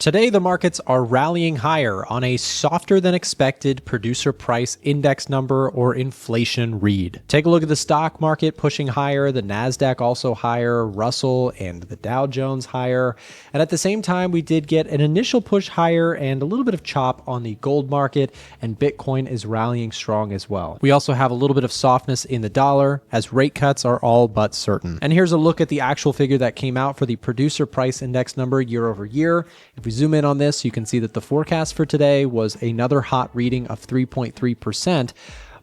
Today, the markets are rallying higher on a softer than expected producer price index number or inflation read. Take a look at the stock market pushing higher, the NASDAQ also higher, Russell and the Dow Jones higher. And at the same time, we did get an initial push higher and a little bit of chop on the gold market, and Bitcoin is rallying strong as well. We also have a little bit of softness in the dollar as rate cuts are all but certain. And here's a look at the actual figure that came out for the producer price index number year over year. If we zoom in on this, you can see that the forecast for today was another hot reading of 3.3%,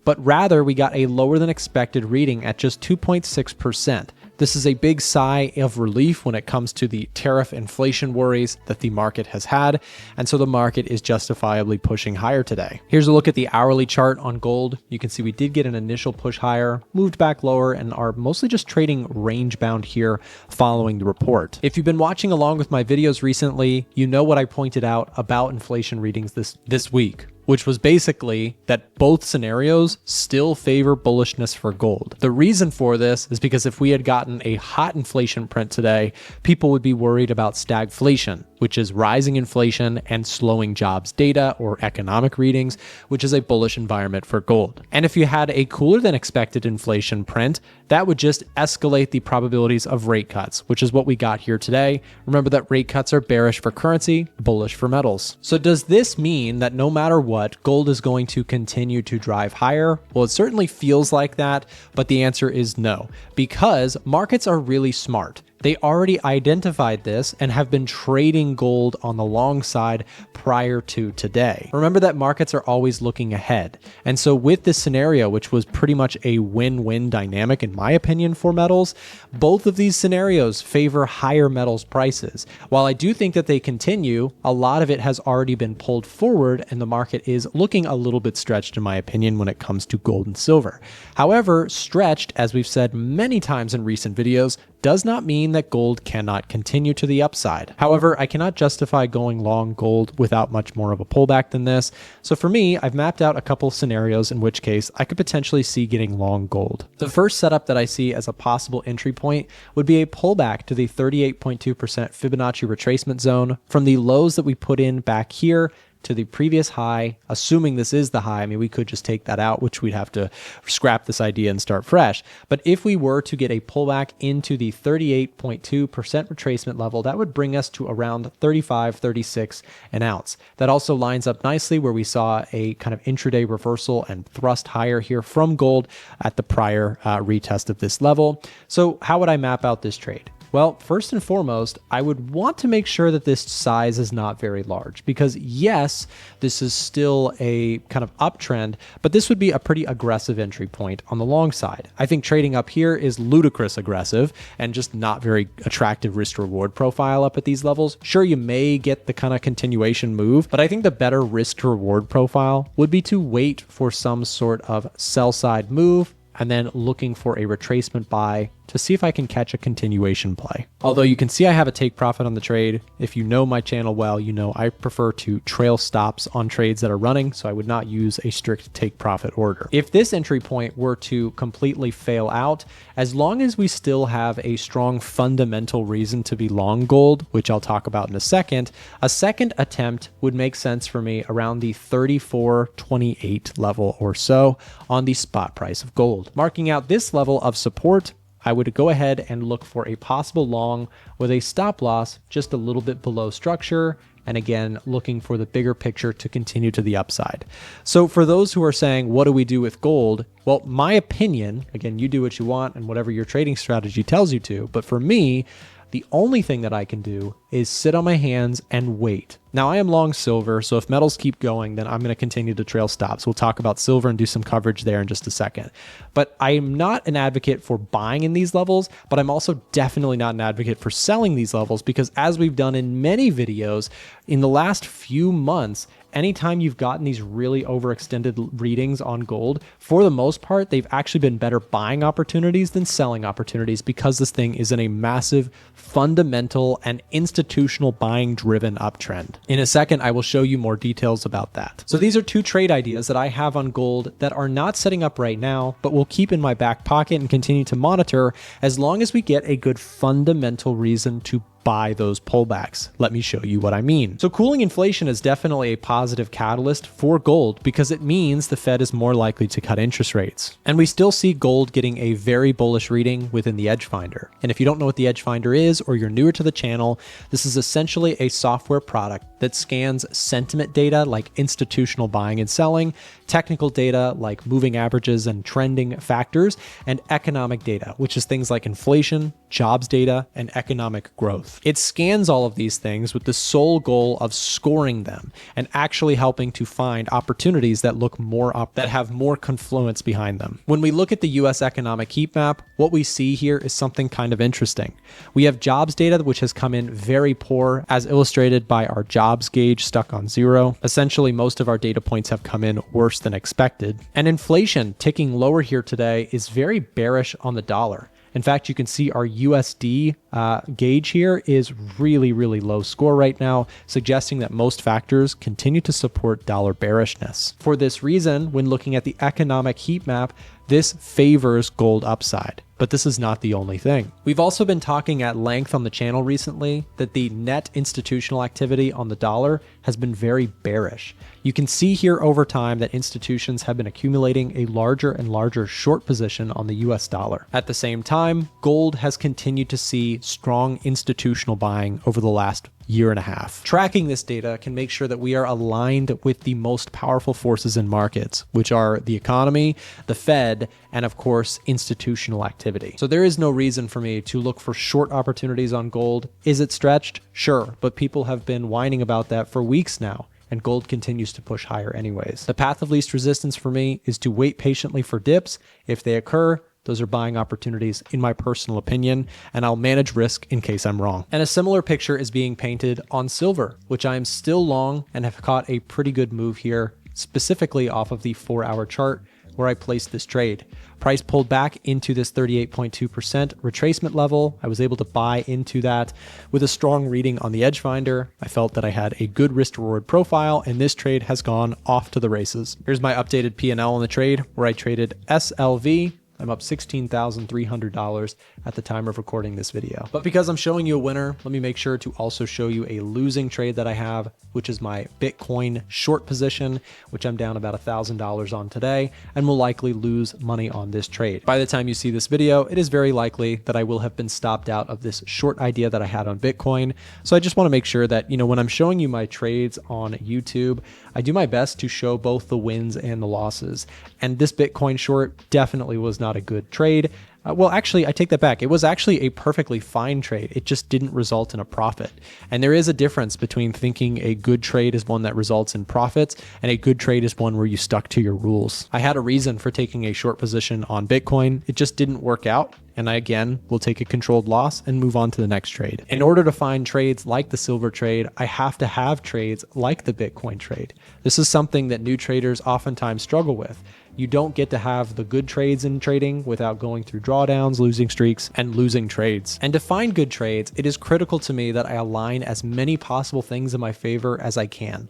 but rather we got a lower than expected reading at just 2.6%. This is a big sigh of relief when it comes to the tariff inflation worries that the market has had, and so the market is justifiably pushing higher today. Here's a look at the hourly chart on gold. You can see we did get an initial push higher, moved back lower, and are mostly just trading range bound here following the report. If you've been watching along with my videos recently, you know what I pointed out about inflation readings this week, which was basically that both scenarios still favor bullishness for gold. The reason for this is because if we had gotten a hot inflation print today, people would be worried about stagflation, which is rising inflation and slowing jobs data or economic readings, which is a bullish environment for gold. And if you had a cooler than expected inflation print, that would just escalate the probabilities of rate cuts, which is what we got here today. Remember that rate cuts are bearish for currency, bullish for metals. So does this mean that no matter what, gold is going to continue to drive higher? Well, it certainly feels like that, but the answer is no, because markets are really smart. They already identified this and have been trading gold on the long side prior to today. Remember that markets are always looking ahead. And so with this scenario, which was pretty much a win-win dynamic in my opinion for metals, both of these scenarios favor higher metals prices. While I do think that they continue, a lot of it has already been pulled forward and the market is looking a little bit stretched in my opinion when it comes to gold and silver. However, stretched, as we've said many times in recent videos, does not mean that gold cannot continue to the upside. However, I cannot justify going long gold without much more of a pullback than this. So for me, I've mapped out a couple scenarios in which case I could potentially see getting long gold. The first setup that I see as a possible entry point would be a pullback to the 38.2% Fibonacci retracement zone from the lows that we put in back here to the previous high, assuming this is the high. I mean, we could just take that out, which we'd have to scrap this idea and start fresh. But if we were to get a pullback into the 38.2% retracement level, that would bring us to around 35, 36 an ounce. That also lines up nicely where we saw a kind of intraday reversal and thrust higher here from gold at the prior retest of this level. So how would I map out this trade? Well, first and foremost, I would want to make sure that this size is not very large because yes, this is still a kind of uptrend, but this would be a pretty aggressive entry point on the long side. I think trading up here is ludicrous aggressive and just not very attractive risk reward profile up at these levels. Sure, you may get the kind of continuation move, but I think the better risk reward profile would be to wait for some sort of sell side move and then looking for a retracement buy to see if I can catch a continuation play. Although you can see I have a take profit on the trade. If you know my channel well, you know I prefer to trail stops on trades that are running, so I would not use a strict take profit order. If this entry point were to completely fail out, as long as we still have a strong fundamental reason to be long gold, which I'll talk about in a second attempt would make sense for me around the 34.28 level or so on the spot price of gold. Marking out this level of support, I would go ahead and look for a possible long with a stop loss just a little bit below structure. And again, looking for the bigger picture to continue to the upside. So for those who are saying, what do we do with gold? Well, my opinion, again, you do what you want and whatever your trading strategy tells you to. But for me, the only thing that I can do is sit on my hands and wait. Now, I am long silver, so if metals keep going, then I'm going to continue to trail stops. We'll talk about silver and do some coverage there in just a second. But I am not an advocate for buying in these levels, but I'm also definitely not an advocate for selling these levels because as we've done in many videos, in the last few months, anytime you've gotten these really overextended readings on gold, for the most part, they've actually been better buying opportunities than selling opportunities because this thing is in a massive fundamental and institutional buying driven uptrend. In a second, I will show you more details about that. So these are two trade ideas that I have on gold that are not setting up right now, but will keep in my back pocket and continue to monitor as long as we get a good fundamental reason to buy those pullbacks. Let me show you what I mean. So cooling inflation is definitely a positive catalyst for gold because it means the Fed is more likely to cut interest rates. And we still see gold getting a very bullish reading within the EdgeFinder. And if you don't know what the EdgeFinder is, or you're newer to the channel, this is essentially a software product that scans sentiment data like institutional buying and selling, technical data like moving averages and trending factors, and economic data, which is things like inflation, jobs data, and economic growth. It scans all of these things with the sole goal of scoring them and actually helping to find opportunities that look that have more confluence behind them. When we look at the US economic heat map, what we see here is something kind of interesting. We have jobs data, which has come in very poor, as illustrated by our jobs gauge stuck on 0. Essentially, most of our data points have come in worse than expected. And inflation ticking lower here today is very bearish on the dollar. In fact, you can see our USD gauge here is really, really low score right now, suggesting that most factors continue to support dollar bearishness. For this reason, when looking at the economic heat map, this favors gold upside. But this is not the only thing. We've also been talking at length on the channel recently that the net institutional activity on the dollar has been very bearish. You can see here over time that institutions have been accumulating a larger and larger short position on the US dollar. At the same time, gold has continued to see strong institutional buying over the last year and a half. Tracking this data can make sure that we are aligned with the most powerful forces in markets, which are the economy, the Fed, and of course, institutional activity. So there is no reason for me to look for short opportunities on gold. Is it stretched? Sure, but people have been whining about that for weeks now, and gold continues to push higher anyways. The path of least resistance for me is to wait patiently for dips. If they occur, those are buying opportunities, in my personal opinion, and I'll manage risk in case I'm wrong. And a similar picture is being painted on silver, which I am still long and have caught a pretty good move here, specifically off of the 4-hour chart where I placed this trade. Price pulled back into this 38.2% retracement level. I was able to buy into that with a strong reading on the EdgeFinder. I felt that I had a good risk reward profile, and this trade has gone off to the races. Here's my updated P&L on the trade where I traded SLV. I'm up $16,300 at the time of recording this video. But because I'm showing you a winner, let me make sure to also show you a losing trade that I have, which is my Bitcoin short position, which I'm down about $1,000 on today, and will likely lose money on this trade. By the time you see this video, it is very likely that I will have been stopped out of this short idea that I had on Bitcoin. So I just want to make sure that, when I'm showing you my trades on YouTube, I do my best to show both the wins and the losses. And this Bitcoin short definitely was not a good trade. Well, actually, I take that back. It was actually a perfectly fine trade. It just didn't result in a profit. And there is a difference between thinking a good trade is one that results in profits and a good trade is one where you stuck to your rules. I had a reason for taking a short position on Bitcoin. It just didn't work out. And I, again, will take a controlled loss and move on to the next trade. In order to find trades like the silver trade, I have to have trades like the Bitcoin trade. This is something that new traders oftentimes struggle with. You don't get to have the good trades in trading without going through drawdowns, losing streaks, and losing trades. And to find good trades, it is critical to me that I align as many possible things in my favor as I can.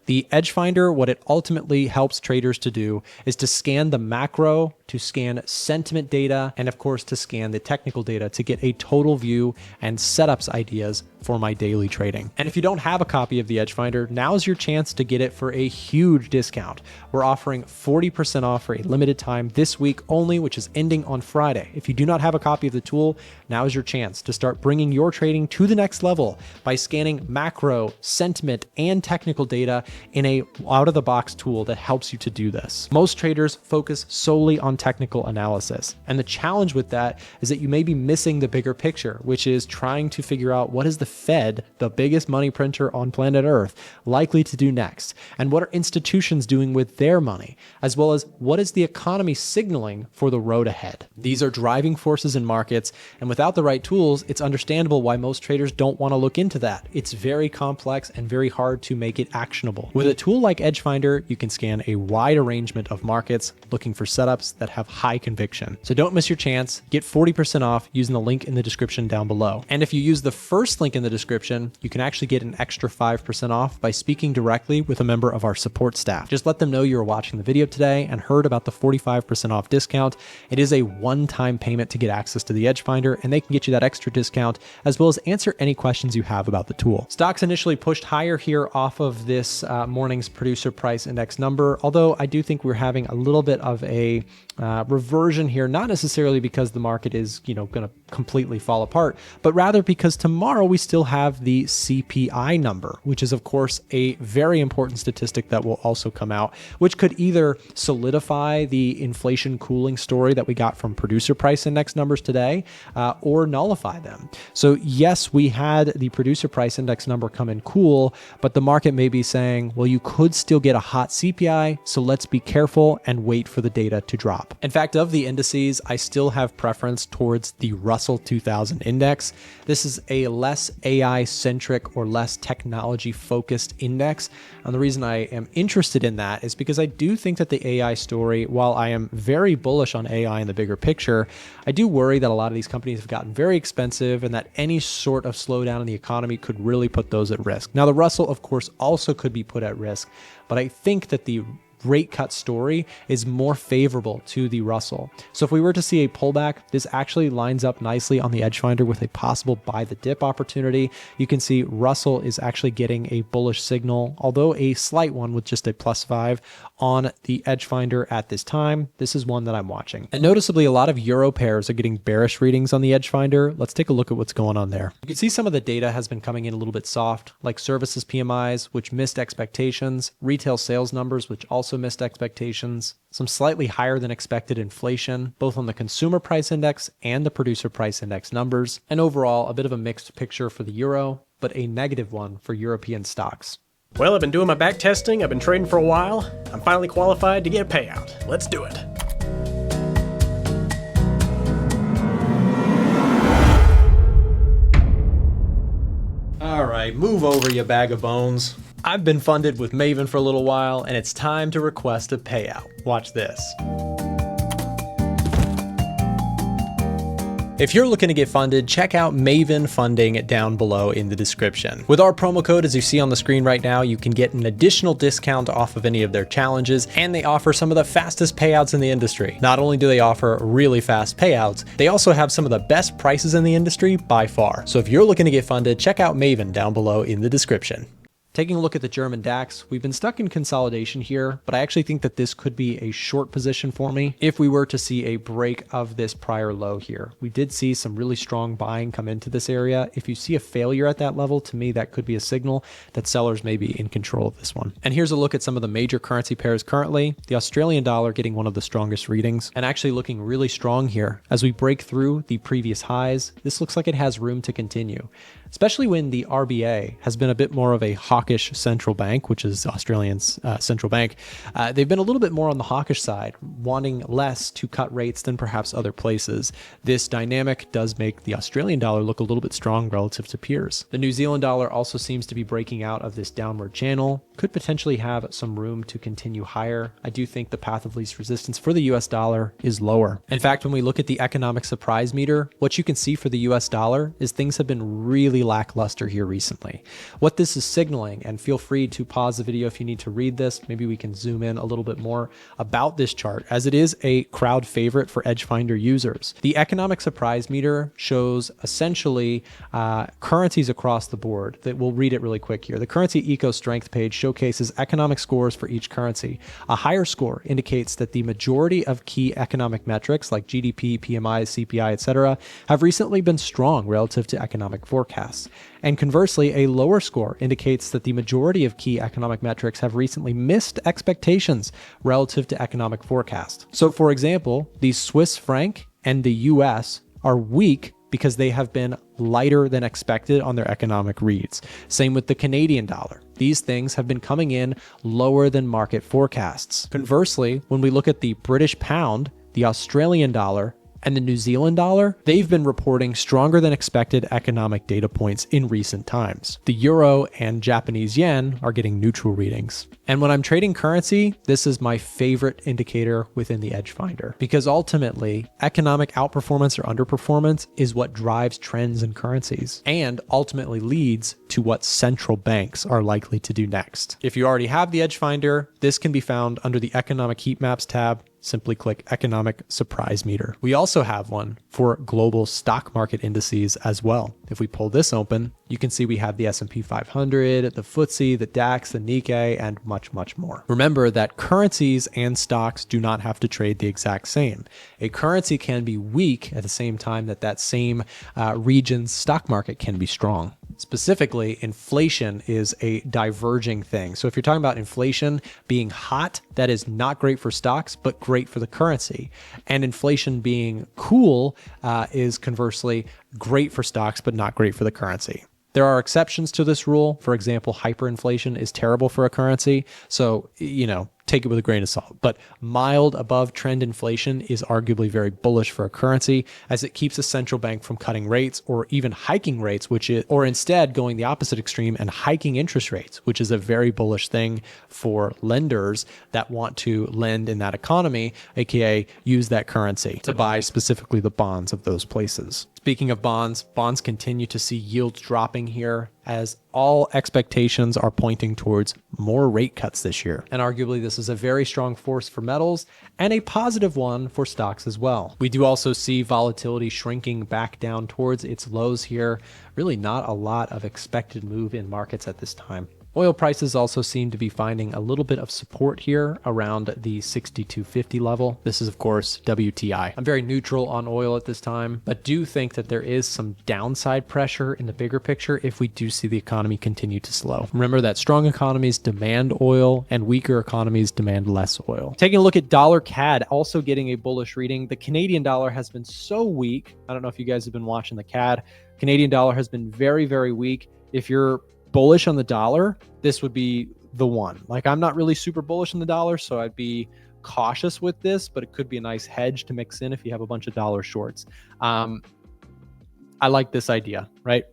The EdgeFinder, what it ultimately helps traders to do is to scan the macro, to scan sentiment data, and of course to scan the technical data to get a total view and setups ideas for my daily trading. And if you don't have a copy of the EdgeFinder, now's your chance to get it for a huge discount. We're offering 40% off for a limited time this week only, which is ending on Friday. If you do not have a copy of the tool, now is your chance to start bringing your trading to the next level by scanning macro, sentiment, and technical data in a out-of-the-box tool that helps you to do this. Most traders focus solely on technical analysis, and the challenge with that is that you may be missing the bigger picture, which is trying to figure out what is the Fed, the biggest money printer on planet Earth, likely to do next, and what are institutions doing with their money, as well as what is the economy signaling for the road ahead. These are driving forces in markets, and without the right tools, it's understandable why most traders don't want to look into that. It's very complex and very hard to make it actionable. tool. With a tool like EdgeFinder, you can scan a wide arrangement of markets looking for setups that have high conviction. So don't miss your chance. Get 40% off using the link in the description down below. And if you use the first link in the description, you can actually get an extra 5% off by speaking directly with a member of our support staff. Just let them know you were watching the video today and heard about the 45% off discount. It is a one-time payment to get access to the EdgeFinder, and they can get you that extra discount as well as answer any questions you have about the tool. Stocks initially pushed higher here off of this morning's producer price index number, although I do think we're having a little bit of a reversion here, not necessarily because the market is, going to completely fall apart, but rather because tomorrow we still have the CPI number, which is of course a very important statistic that will also come out, which could either solidify the inflation cooling story that we got from producer price index numbers today, or nullify them. So yes, we had the producer price index number come in cool, but the market may be saying, well, you could still get a hot CPI, so let's be careful and wait for the data to drop. In fact, of the indices, I still have preference towards the Russell 2000 index. This is a less AI-centric or less technology-focused index. And the reason I am interested in that is because I do think that the AI story, while I am very bullish on AI in the bigger picture, I do worry that a lot of these companies have gotten very expensive and that any sort of slowdown in the economy could really put those at risk. Now, the Russell, of course, also could be put at risk, but I think that the rate cut story is more favorable to the Russell. So if we were to see a pullback, this actually lines up nicely on the EdgeFinder with a possible buy the dip opportunity. You can see Russell is actually getting a bullish signal, although a slight one with just a +5 on the EdgeFinder at this time. This is one that I'm watching. And noticeably, a lot of euro pairs are getting bearish readings on the EdgeFinder. Let's take a look at what's going on there. You can see some of the data has been coming in a little bit soft, like services PMIs, which missed expectations, retail sales numbers, which also missed expectations, some slightly higher than expected inflation, both on the consumer price index and the producer price index numbers, and overall a bit of a mixed picture for the euro, but a negative one for European stocks. Well, I've been doing my back testing, I've been trading for a while, I'm finally qualified to get a payout. Let's do it. All right, move over, you bag of bones. I've been funded with Maven for a little while, and it's time to request a payout. Watch this. If you're looking to get funded, check out Maven funding down below in the description. With our promo code, as you see on the screen right now, you can get an additional discount off of any of their challenges, and they offer some of the fastest payouts in the industry. Not only do they offer really fast payouts, they also have some of the best prices in the industry by far. So if you're looking to get funded, check out Maven down below in the description. Taking a look at the German DAX, we've been stuck in consolidation here, but I actually think that this could be a short position for me if we were to see a break of this prior low here. We did see some really strong buying come into this area. If you see a failure at that level, to me, that could be a signal that sellers may be in control of this one. And here's a look at some of the major currency pairs currently. The Australian dollar getting one of the strongest readings and actually looking really strong here. As we break through the previous highs, this looks like it has room to continue, especially when the RBA has been a bit more of a hawkish central bank, which is Australia's central bank. They've been a little bit more on the hawkish side, wanting less to cut rates than perhaps other places. This dynamic does make the Australian dollar look a little bit strong relative to peers. The New Zealand dollar also seems to be breaking out of this downward channel, could potentially have some room to continue higher. I do think the path of least resistance for the US dollar is lower. In fact, when we look at the economic surprise meter, what you can see for the US dollar is things have been really lackluster here recently. What this is signaling, and feel free to pause the video if you need to read this, maybe we can zoom in a little bit more about this chart, as it is a crowd favorite for EdgeFinder users. The economic surprise meter shows essentially currencies across the board. That we'll read it really quick here. The currency eco strength page showcases economic scores for each currency. A higher score indicates that the majority of key economic metrics like GDP, PMI, CPI, etc., have recently been strong relative to economic forecasts. And conversely, a lower score indicates that the majority of key economic metrics have recently missed expectations relative to economic forecast. So for example, the Swiss franc and the US are weak because they have been lighter than expected on their economic reads. Same with the Canadian dollar. These things have been coming in lower than market forecasts. Conversely, when we look at the British pound, the Australian dollar, and the New Zealand dollar, they've been reporting stronger than expected economic data points in recent times. The euro and Japanese yen are getting neutral readings. And when I'm trading currency, this is my favorite indicator within the EdgeFinder, because ultimately economic outperformance or underperformance is what drives trends in currencies and ultimately leads to what central banks are likely to do next. If you already have the EdgeFinder, this can be found under the Economic Heat Maps tab. Simply click Economic Surprise Meter. We also have one for global stock market indices as well. If we pull this open, you can see we have the S&P 500, the FTSE, the DAX, the Nikkei, and much, much more. Remember that currencies and stocks do not have to trade the exact same. A currency can be weak at the same time that that same region's stock market can be strong. Specifically, inflation is a diverging thing. So if you're talking about inflation being hot, that is not great for stocks, but great for the currency. And inflation being cool is conversely great for stocks, but not great for the currency. There are exceptions to this rule. For example, hyperinflation is terrible for a currency. So, take it with a grain of salt. But mild above trend inflation is arguably very bullish for a currency, as it keeps a central bank from cutting rates or even hiking rates, or instead going the opposite extreme and hiking interest rates, which is a very bullish thing for lenders that want to lend in that economy, aka use that currency to buy specifically the bonds of those places. Speaking of bonds continue to see yields dropping here, as all expectations are pointing towards more rate cuts this year. And arguably this is a very strong force for metals and a positive one for stocks as well. We do also see volatility shrinking back down towards its lows here. Really not a lot of expected move in markets at this time. Oil prices also seem to be finding a little bit of support here around the 62.50 level. This is, of course, WTI. I'm very neutral on oil at this time, but do think that there is some downside pressure in the bigger picture if we do see the economy continue to slow. Remember that strong economies demand oil and weaker economies demand less oil. Taking a look at dollar CAD, also getting a bullish reading. The Canadian dollar has been so weak. I don't know if you guys have been watching the CAD. Canadian dollar has been very, very weak. If you're bullish on the dollar, this would be the one. Like, I'm not really super bullish on the dollar, so I'd be cautious with this, but it could be a nice hedge to mix in if you have a bunch of dollar shorts. I like this idea, right?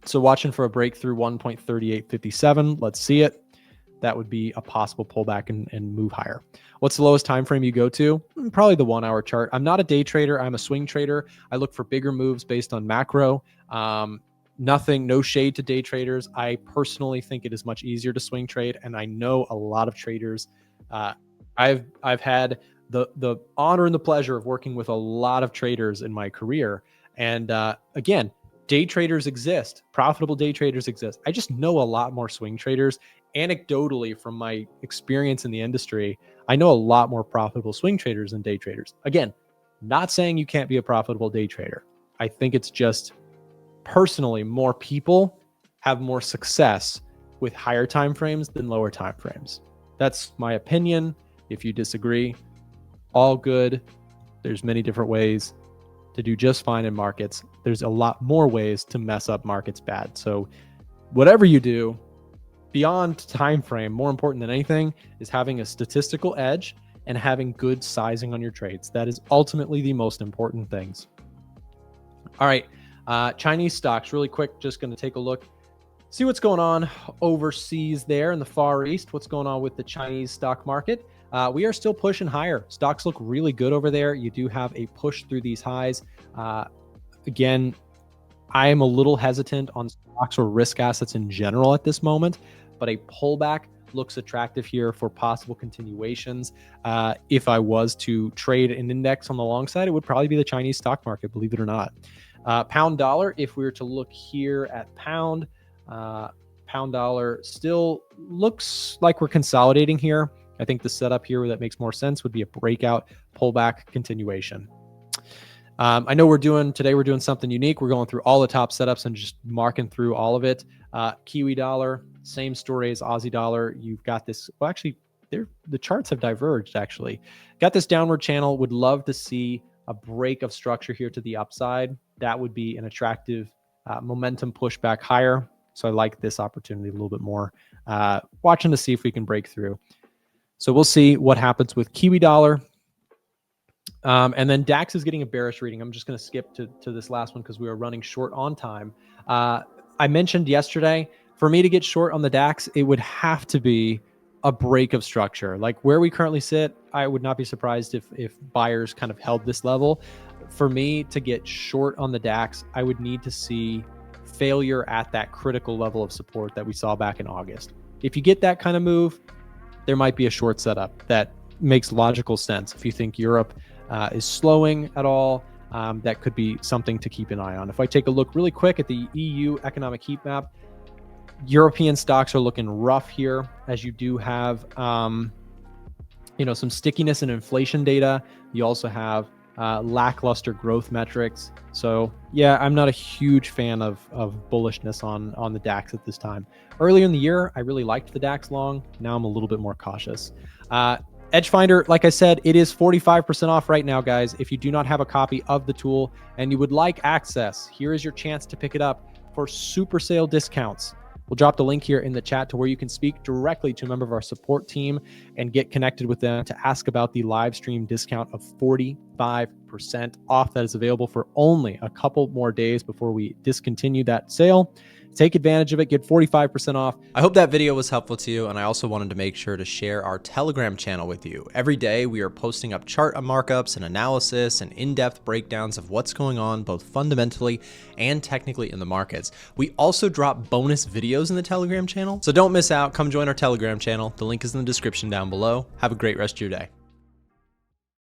So watching for a breakthrough 1.3857. Let's see it. That would be a possible pullback and move higher. What's the lowest time frame you go to? Probably the 1 hour chart. I'm not a day trader. I'm a swing trader. I look for bigger moves based on macro. No shade to day traders. I personally think it is much easier to swing trade, and I know a lot of traders. I've had the honor and the pleasure of working with a lot of traders in my career, and again, day traders exist. Profitable day traders exist. I just know a lot more swing traders. Anecdotally, from my experience in the industry, I know a lot more profitable swing traders than day traders. Again, not saying you can't be a profitable day trader. I think it's just personally, more people have more success with higher time frames than lower time frames. That's my opinion. If you disagree, all good. There's many different ways to do just fine in markets. There's a lot more ways to mess up markets bad. So whatever you do, beyond time frame, more important than anything is having a statistical edge and having good sizing on your trades. That is ultimately the most important things. All right. Chinese stocks, really quick, just going to take a look, see what's going on overseas there in the Far East, what's going on with the Chinese stock market. We are still pushing higher. Stocks look really good over there. You do have a push through these highs. Again, I am a little hesitant on stocks or risk assets in general at this moment, but a pullback looks attractive here for possible continuations. If I was to trade an index on the long side, it would probably be the Chinese stock market, believe it or not. Pound dollar, if we were to look here at pound dollar still looks like we're consolidating here. I think the setup here that makes more sense would be a breakout, pullback, continuation. I know we're doing something unique. We're going through all the top setups and just marking through all of it. Kiwi dollar, same story as Aussie dollar. You've got this, well, actually, the charts have diverged, actually. Got this downward channel. Would love to see a break of structure here to the upside. That would be an attractive momentum push back higher. So I like this opportunity a little bit more. Watching to see if we can break through. So we'll see what happens with Kiwi dollar. And then DAX is getting a bearish reading. I'm just going to skip to this last one because we are running short on time. I mentioned yesterday, for me to get short on the DAX, it would have to be a break of structure. Like where we currently sit, I would not be surprised if buyers kind of held this level. For me to get short on the DAX, I would need to see failure at that critical level of support that we saw back in August. If you get that kind of move, there might be a short setup that makes logical sense. If you think Europe is slowing at all, that could be something to keep an eye on. If I take a look really quick at the EU economic heat map, European stocks are looking rough here, as you do have some stickiness in inflation data. You also have lackluster growth metrics. So yeah, I'm not a huge fan of bullishness on the DAX at this time. Earlier in the year, I really liked the DAX long. Now I'm a little bit more cautious. EdgeFinder, like I said, it is 45% off right now, guys. If you do not have a copy of the tool and you would like access, here is your chance to pick it up for super sale discounts. We'll drop the link here in the chat to where you can speak directly to a member of our support team and get connected with them to ask about the live stream discount of 45% off that is available for only a couple more days before we discontinue that sale. Take advantage of it, get 45% off. I hope that video was helpful to you, and I also wanted to make sure to share our Telegram channel with you. Every day we are posting up chart markups and analysis and in-depth breakdowns of what's going on both fundamentally and technically in the markets. We also drop bonus videos in the Telegram channel, so don't miss out. Come join our Telegram channel. The link is in the description down below. Have a great rest of your day.